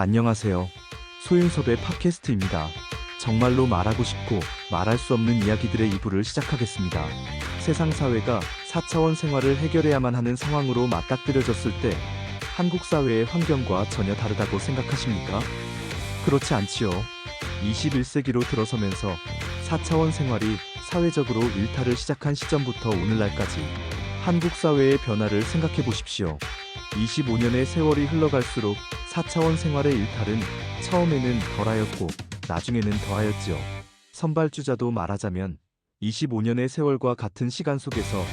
안녕하세요. 소윤섭의 팟캐스트입니다. 정말로 말하고 싶고 말할 수 없는 이야기들의 2부를 시작하겠습니다. 세상 사회가 4차원 생활을 해결해야만 하는 상황으로 맞닥뜨려졌을 때 한국 사회의 환경과 전혀 다르다고 생각하십니까? 그렇지 않지요. 21세기로 들어서면서 4차원 생활이 사회적으로 일탈을 시작한 시점부터 오늘날까지 한국 사회의 변화를 생각해 보십시오. 25년의 세월이 흘러갈수록 4차원 생활의 일탈은 처음에는 덜하였고 나중에는 더하였지요. 선발주자도 말하자면 25년의 세월과 같은 시간 속에서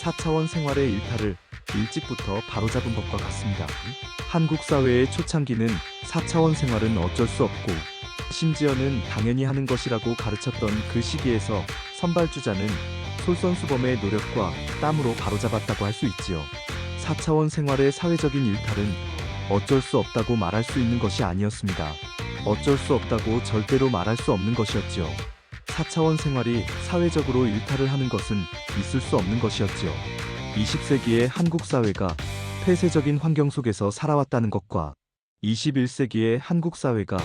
4차원 생활의 일탈을 일찍부터 바로잡은 것과 같습니다. 한국 사회의 초창기는 4차원 생활은 어쩔 수 없고 심지어는 당연히 하는 것이라고 가르쳤던 그 시기에서 선발주자는 솔선수범의 노력과 땀으로 바로잡았다고 할 수 있지요. 4차원 생활의 사회적인 일탈은 어쩔 수 없다고 말할 수 있는 것이 아니었습니다. 어쩔 수 없다고 절대로 말할 수 없는 것이었지요. 4차원 생활이 사회적으로 일탈을 하는 것은 있을 수 없는 것이었지요. 20세기의 한국 사회가 폐쇄적인 환경 속에서 살아왔다는 것과 21세기의 한국 사회가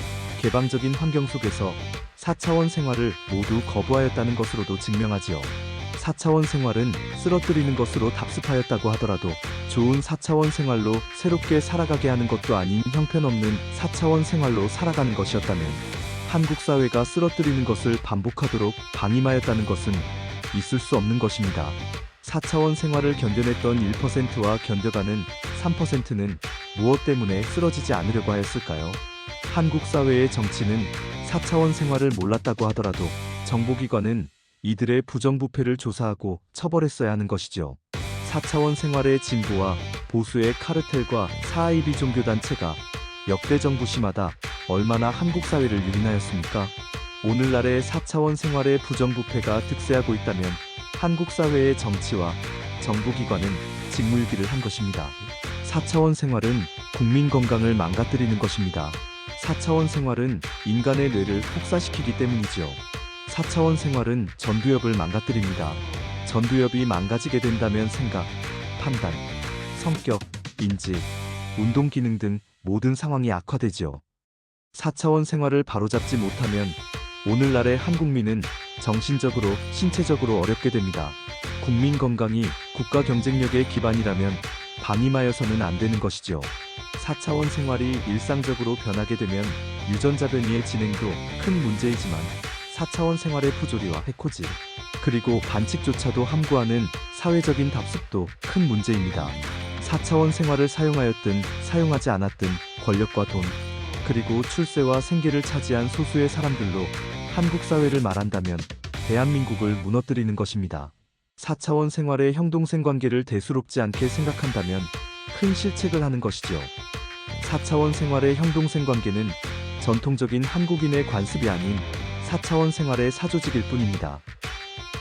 개방적인 환경 속에서 4차원 생활을 모두 거부하였다는 것으로도 증명하지요. 4차원 생활은 쓰러뜨리는 것으로 답습하였다고 하더라도 좋은 4차원 생활로 새롭게 살아가게 하는 것도 아닌 형편없는 4차원 생활로 살아가는 것이었다면 한국 사회가 쓰러뜨리는 것을 반복하도록 방임하였다는 것은 있을 수 없는 것입니다. 4차원 생활을 견뎌냈던 1%와 견뎌가는 3%는 무엇 때문에 쓰러지지 않으려고 하였을까요? 한국 사회의 정치는 4차원 생활을 몰랐다고 하더라도 정보기관은 이들의 부정부패를 조사하고 처벌했어야 하는 것이죠. 4차원 생활의 진보와 보수의 카르텔과 사이비 종교단체가 역대 정부 시마다 얼마나 한국 사회를 유린하였습니까? 오늘날의 4차원 생활의 부정부패가 득세하고 있다면 한국 사회의 정치와 정부기관은 직무유기를 한 것입니다. 4차원 생활은 국민 건강을 망가뜨리는 것입니다. 4차원 생활은 인간의 뇌를 폭사시키기 때문이죠. 4차원 생활은 전두엽을 망가뜨립니다. 전두엽이 망가지게 된다면 생각, 판단, 성격, 인지, 운동 기능 등 모든 상황이 악화되지요. 4차원 생활을 바로잡지 못하면 오늘날의 한국민은 정신적으로, 신체적으로 어렵게 됩니다. 국민 건강이 국가 경쟁력의 기반이라면 방임하여서는 안 되는 것이죠. 4차원 생활이 일상적으로 변하게 되면 유전자 변이의 진행도 큰 문제이지만 4차원 생활의 부조리와 해코지, 그리고 반칙조차도 함구하는 사회적인 답습도 큰 문제입니다. 4차원 생활을 사용하였든 사용하지 않았든 권력과 돈, 그리고 출세와 생계를 차지한 소수의 사람들로 한국 사회를 말한다면 대한민국을 무너뜨리는 것입니다. 4차원 생활의 형동생 관계를 대수롭지 않게 생각한다면 큰 실책을 하는 것이죠. 4차원 생활의 형동생 관계는 전통적인 한국인의 관습이 아닌 4차원 생활의 사조직일 뿐입니다.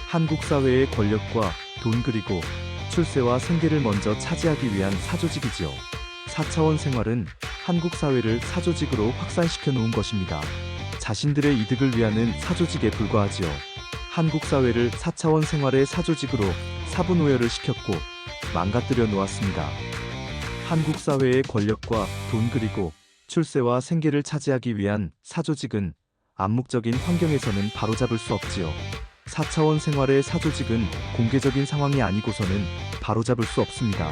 한국 사회의 권력과 돈 그리고 출세와 생계를 먼저 차지하기 위한 사조직이지요. 4차원 생활은 한국 사회를 사조직으로 확산시켜 놓은 것입니다. 자신들의 이득을 위하는 사조직에 불과하지요. 한국 사회를 4차원 생활의 사조직으로 사분오열을 시켰고 망가뜨려 놓았습니다. 한국 사회의 권력과 돈 그리고 출세와 생계를 차지하기 위한 사조직은 암묵적인 환경에서는 바로잡을 수 없지요. 4차원 생활의 사조직은 공개적인 상황이 아니고서는 바로잡을 수 없습니다.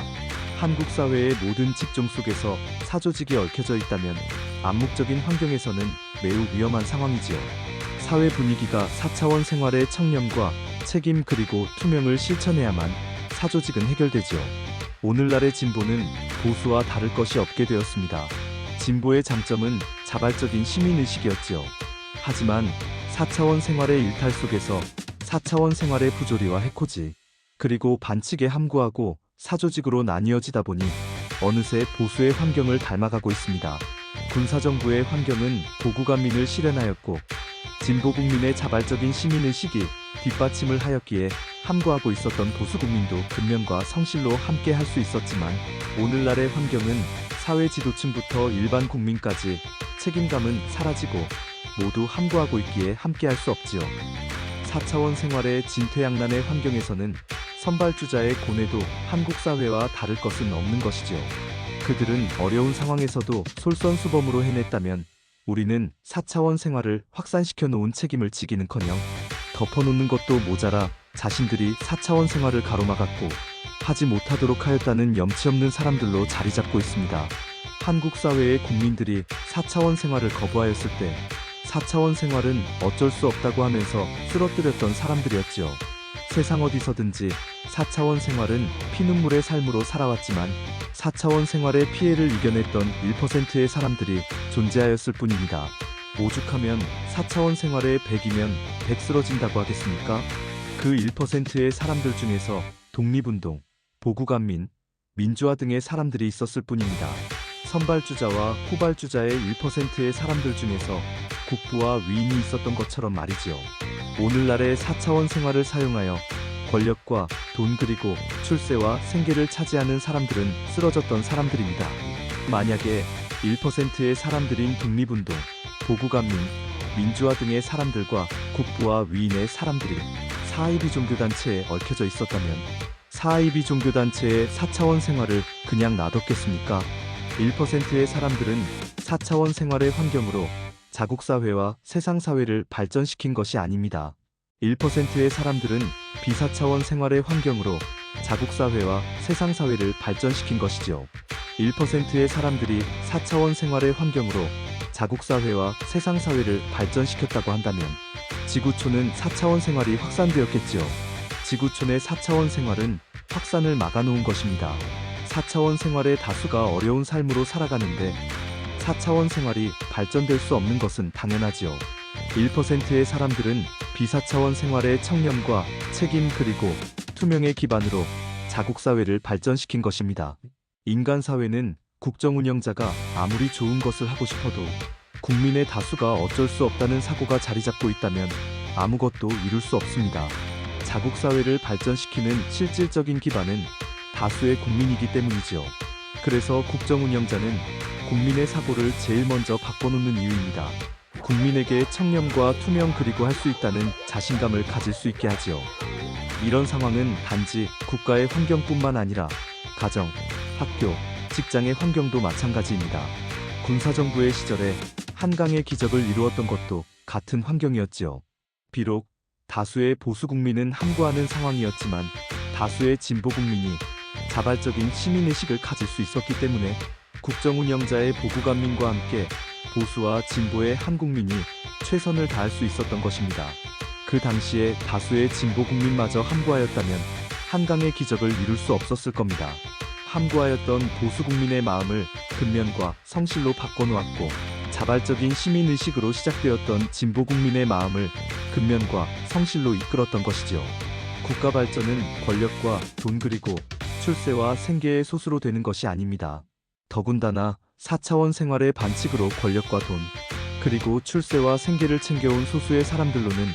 한국 사회의 모든 직종 속에서 사조직이 얽혀져 있다면 암묵적인 환경에서는 매우 위험한 상황이지요. 사회 분위기가 4차원 생활의 청렴과 책임 그리고 투명을 실천해야만 사조직은 해결되지요. 오늘날의 진보는 보수와 다를 것이 없게 되었습니다. 진보의 장점은 자발적인 시민의식이었지요. 하지만 4차원 생활의 일탈 속에서 4차원 생활의 부조리와 해코지, 그리고 반칙에 함구하고 사조직으로 나뉘어지다 보니 어느새 보수의 환경을 닮아가고 있습니다. 군사정부의 환경은 보국안민을 실현하였고 진보국민의 자발적인 시민의식이 뒷받침을 하였기에 함구하고 있었던 보수국민도 근면과 성실로 함께 할 수 있었지만 오늘날의 환경은 사회 지도층부터 일반 국민까지 책임감은 사라지고 모두 함구하고 있기에 함께할 수 없지요. 4차원 생활의 진퇴양난의 환경에서는 선발주자의 고뇌도 한국 사회와 다를 것은 없는 것이지요. 그들은 어려운 상황에서도 솔선수범으로 해냈다면 우리는 4차원 생활을 확산시켜 놓은 책임을 지기는커녕 덮어놓는 것도 모자라 자신들이 4차원 생활을 가로막았고 하지 못하도록 하였다는 염치 없는 사람들로 자리 잡고 있습니다. 한국 사회의 국민들이 4차원 생활을 거부하였을 때 4차원 생활은 어쩔 수 없다고 하면서 쓰러뜨렸던 사람들이었지요. 세상 어디서든지 4차원 생활은 피눈물의 삶으로 살아왔지만 4차원 생활의 피해를 이겨냈던 1%의 사람들이 존재하였을 뿐입니다. 오죽하면 4차원 생활의 100이면 100 쓰러진다고 하겠습니까? 그 1%의 사람들 중에서 독립운동, 보국안민, 민주화 등의 사람들이 있었을 뿐입니다. 선발주자와 후발주자의 1%의 사람들 중에서 국부와 위인이 있었던 것처럼 말이지요. 오늘날의 4차원 생활을 사용하여 권력과 돈 그리고 출세와 생계를 차지하는 사람들은 쓰러졌던 사람들입니다. 만약에 1%의 사람들인 독립운동, 보국안민, 민주화 등의 사람들과 국부와 위인의 사람들이 사이비 종교단체에 얽혀져 있었다면 사이비 종교단체의 4차원 생활을 그냥 놔뒀겠습니까? 1%의 사람들은 4차원 생활의 환경으로 자국사회와 세상사회를 발전시킨 것이 아닙니다. 1%의 사람들은 비사차원 생활의 환경으로 자국사회와 세상사회를 발전시킨 것이지요. 1%의 사람들이 4차원 생활의 환경으로 자국사회와 세상사회를 발전시켰다고 한다면 지구촌은 4차원 생활이 확산되었겠지요. 지구촌의 4차원 생활은 확산을 막아놓은 것입니다. 4차원 생활의 다수가 어려운 삶으로 살아가는데 4차원 생활이 발전될 수 없는 것은 당연하지요. 1%의 사람들은 비사차원 생활의 청렴과 책임 그리고 투명의 기반으로 자국사회를 발전시킨 것입니다. 인간사회는 국정운영자가 아무리 좋은 것을 하고 싶어도 국민의 다수가 어쩔 수 없다는 사고가 자리 잡고 있다면 아무것도 이룰 수 없습니다. 자국사회를 발전시키는 실질적인 기반은 다수의 국민이기 때문이지요. 그래서 국정운영자는 국민의 사고를 제일 먼저 바꿔놓는 이유입니다. 국민에게 청렴과 투명 그리고 할 수 있다는 자신감을 가질 수 있게 하지요. 이런 상황은 단지 국가의 환경뿐만 아니라 가정, 학교, 직장의 환경도 마찬가지입니다. 군사정부의 시절에 한강의 기적을 이루었던 것도 같은 환경이었지요. 비록 다수의 보수국민은 함구하는 상황이었지만 다수의 진보국민이 자발적인 시민의식을 가질 수 있었기 때문에 국정운영자의 보국안민과 함께 보수와 진보의 한국민이 최선을 다할 수 있었던 것입니다. 그 당시에 다수의 진보국민마저 함구하였다면 한강의 기적을 이룰 수 없었을 겁니다. 함구하였던 보수국민의 마음을 근면과 성실로 바꿔놓았고 자발적인 시민의식으로 시작되었던 진보국민의 마음을 근면과 성실로 이끌었던 것이지요. 국가 발전은 권력과 돈 그리고 출세와 생계의 소수로 되는 것이 아닙니다. 더군다나 4차원 생활의 반칙으로 권력과 돈, 그리고 출세와 생계를 챙겨온 소수의 사람들로는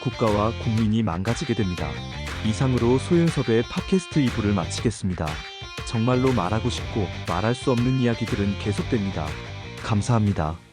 국가와 국민이 망가지게 됩니다. 이상으로 소윤섭의 팟캐스트 2부를 마치겠습니다. 정말로 말하고 싶고 말할 수 없는 이야기들은 계속됩니다. 감사합니다.